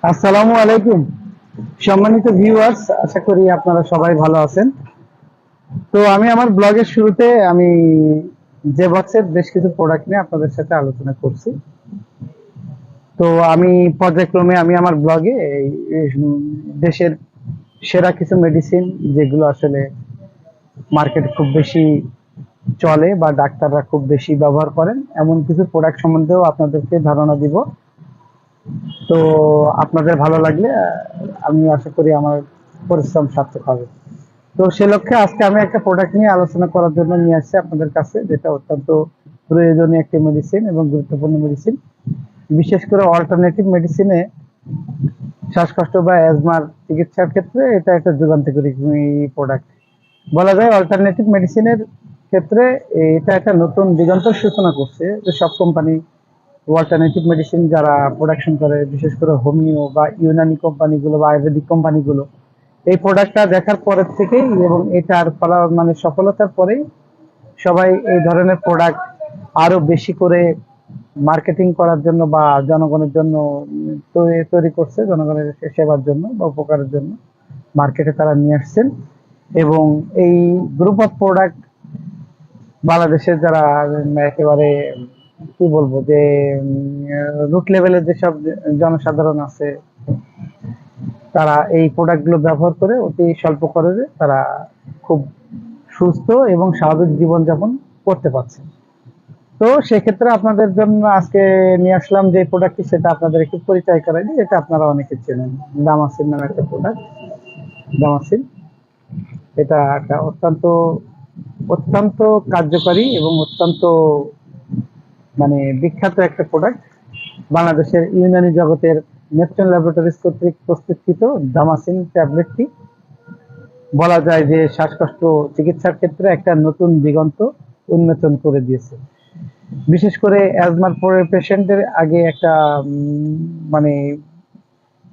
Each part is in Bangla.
আসসালামু আলাইকুম, সম্মানিত ভিউয়ার্স। আশা করি আপনারা সবাই ভালো আছেন। তো আমি আমার ব্লগের শুরুতে আমি যে বক্সের বেশ কিছু প্রোডাক্ট নিয়ে আপনাদের সাথে আলোচনা করছি। তো আমি পর্যায়ক্রমে আমি আমার ব্লগে দেশের সেরা কিছু মেডিসিন, যেগুলো আসলে মার্কেটে খুব বেশি চলে বা ডাক্তাররা খুব বেশি ব্যবহার করেন, এমন কিছু প্রোডাক্ট সম্বন্ধেও আপনাদেরকে ধারণা দিব। তো আপনাদের ভালো লাগলে আমি আশা করি আমার পরিশ্রম সার্থক হবে। তো সে লক্ষ্যে আজকে আমি একটা প্রোডাক্ট নিয়ে আলোচনা করার জন্য নিয়ে আসছি আপনাদের কাছে, যেটা অত্যন্ত প্রয়োজনীয় একটি মেডিসিন এবং গুরুত্বপূর্ণ মেডিসিন। বিশেষ করে অল্টারনেটিভ মেডিসিনে শ্বাসকষ্ট বা অ্যাজমার চিকিৎসার ক্ষেত্রে এটা একটা যুগান্তকারী প্রোডাক্ট বলা যায়। অল্টারনেটিভ মেডিসিনের ক্ষেত্রে এটা একটা নতুন দিগন্তের সূচনা করছে, যে সব কোম্পানি অল্টারনেটিভ মেডিসিন যারা প্রোডাকশন করে, বিশেষ করে হোমিও বা ইউনানি কোম্পানিগুলো বা আয়ুর্বেদিক কোম্পানিগুলো, এই প্রোডাক্টটা দেখার পরের থেকেই এবং এটার মানে সফলতার পরেই সবাই এই ধরনের প্রোডাক্ট আরো বেশি করে মার্কেটিং করার জন্য বা জনগণের জন্য তৈরি করছে, জনগণের সেবার জন্য বা উপকারের জন্য মার্কেটে তারা নিয়ে আসছেন। এবং এই গ্রুপ অফ প্রোডাক্ট বাংলাদেশের যারা একেবারে কি বলবো যে রুট লেভেলের যেসব জনসাধারণ আছে, তারা এই প্রোডাক্টগুলো ব্যবহার করে অতি স্বল্প খরচে তারা খুব সুস্থ এবং স্বাভাবিক জীবনযাপন করতে পারছে। তো সেক্ষেত্রে আপনাদের জন্য আজকে নিয়ে আসলাম যে প্রোডাক্টটি, সেটা আপনাদের একটু পরিচয় করাই দিই। এটা আপনারা অনেকে চেনেন, দামাসিন নামে একটা প্রোডাক্ট। দামাসিন এটা একটা অত্যন্ত অত্যন্ত কার্যকারী এবং অত্যন্ত মানে বিখ্যাত একটা প্রোডাক্ট। বাংলাদেশের ইউনানি জগতের নেপচুন ল্যাবরেটরিজ কর্তৃক প্রস্তুতকৃত দামাসিন ট্যাবলেটটি বলা যায় যে শ্বাসকষ্ট চিকিৎসার ক্ষেত্রে একটা নতুন দিগন্ত উন্মোচন করে দিয়েছে। বিশেষ করে অ্যাজমার পেশেন্টদের আগে একটা মানে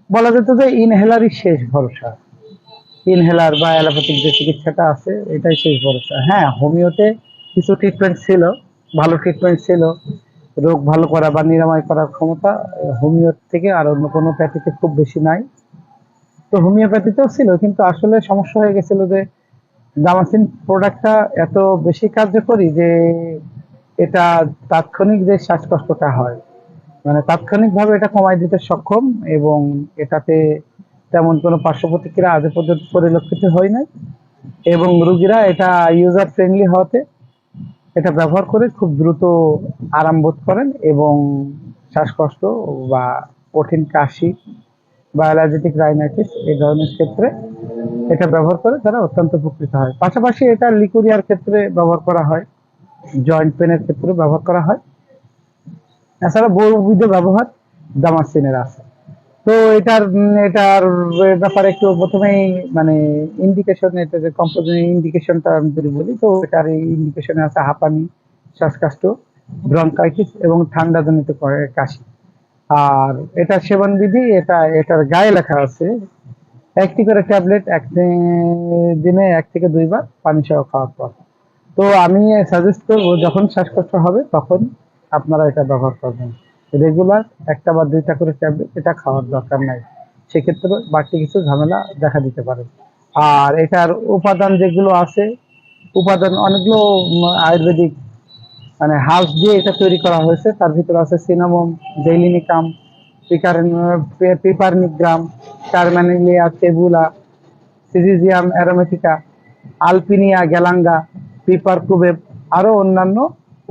বলা যেত যে ইনহেলারই শেষ ভরসা। ইনহেলার বা অ্যালোপ্যাথিক যে চিকিৎসাটা আছে, এটাই শেষ ভরসা। হ্যাঁ, হোমিওতে কিছু ট্রিটমেন্ট ছিল, ভালো ট্রিটমেন্ট ছিল, রোগ ভালো করা বা নিরাময় করার ক্ষমতা হোমিওর থেকে আর অন্য কোনো প্যাথিতে খুব বেশি নাই। তো হোমিওপ্যাথিতেও ছিল, কিন্তু আসলে সমস্যা হয়ে গেছিল যে গামাসিন প্রোডাক্টটা এত বেশি কার্যকরী যে এটা তাৎক্ষণিক যে শ্বাসকষ্টটা হয়, মানে তাৎক্ষণিকভাবে এটা কমায় দিতে সক্ষম, এবং এটাতে তেমন কোনো পার্শ্ব প্রতিক্রিয়া আজ পর্যন্ত পরিলক্ষিত হয় নাই। এবং রোগীরা এটা ইউজার ফ্রেন্ডলি হওয়াতে এটা ব্যবহার করে খুব দ্রুত আরাম বোধ করেন, এবং শ্বাসকষ্ট বা কঠিন কাশি বা অ্যালার্জেটিক রাইনাইটিস এই ধরনের ক্ষেত্রে এটা ব্যবহার করে তারা অত্যন্ত উপকৃত হয়। পাশাপাশি এটা লিকুরিয়ার ক্ষেত্রে ব্যবহার করা হয়, জয়েন্ট পেনের ক্ষেত্রে ব্যবহার করা হয়। এছাড়া বহুবিধ ব্যবহার দামাসিনের আছে। তো এটার ব্যাপারে একটু প্রথমেই মানে ইন্ডিকেশন, এটা যে কম্পোজিশন ইন্ডিকেশনটা আমি যদি বলি, তো এটার এই ইন্ডিকেশনে আছে হাঁপানি, শ্বাসকষ্ট, ব্রঙ্কাইটিস এবং ঠান্ডাজনিত কাশি। আর এটার সেবন বিধি, এটার গায়ে লেখা আছে একটি করে ট্যাবলেট দিনে 1 থেকে 2 বার পানি সহ খাওয়ার পর। তো আমি সাজেস্ট করবো যখন শ্বাসকষ্ট হবে তখন আপনারা এটা ব্যবহার করবেন। রেগুলার 1 বা 2টা করে ট্যাবলেট এটা খাওয়ার দরকার নাই, সেক্ষেত্রে বাড়তি কিছু ঝামেলা দেখা দিতে পারে। আর এটার উপাদান যেগুলো আছে, উপাদান অনেকগুলো আয়ুর্বেদিক মানে হার্বস দিয়ে এটা তৈরি করা হয়েছে। তার ভিতরে আছে সিনামন, জেলিনিকাম, পিপারনিগ্রাম, টারমানিলিয়া টেবুলা, সিজিজিয়াম অ্যারোমেটিকা, আলপিনিয়া গ্যালাঙ্গা, পিপার কুবেব, আরো অন্যান্য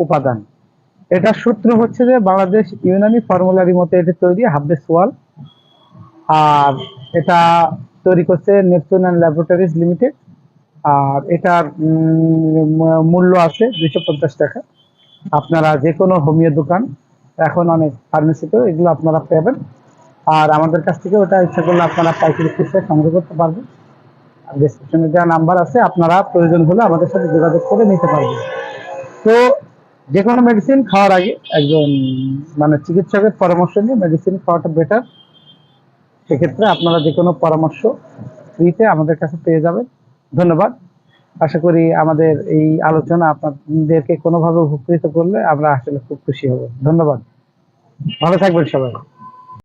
উপাদান। এটার সূত্র হচ্ছে যে বাংলাদেশ ইউনানি ফর্মুলারি মতে এটি তৈরি, হাববে সোয়াল। আর এটা তৈরি করছে নেপচুন অ্যান্ড ল্যাবরেটরিজ লিমিটেড। আর এটার মূল্য আছে 250 টাকা। আপনারা যে কোনো হোমিও দোকান, এখন অনেক ফার্মেসিতেও এগুলো আপনারা পাবেন। আর আমাদের কাছ থেকে ওটা ইচ্ছা করলে আপনারা পাইকারি খুচরা সংগ্রহ করতে পারবেন। ডেসক্রিপশনে দেওয়া নাম্বার আছে, আপনারা প্রয়োজন হলে আমাদের সাথে যোগাযোগ করে নিতে পারবেন। তো যে কোনো মেডিসিন খাওয়ার আগে একজন মানে চিকিৎসকের পরামর্শ নিয়ে মেডিসিন খাওয়াটা বেটার। সেক্ষেত্রে আপনারা যে কোনো পরামর্শ ফ্রিতে আমাদের কাছে পেয়ে যাবেন। ধন্যবাদ। আশা করি আমাদের এই আলোচনা আপনাদেরকে কোনোভাবে উপকৃত করলে আমরা আসলে খুব খুশি হব। ধন্যবাদ, ভালো থাকবেন সবাই।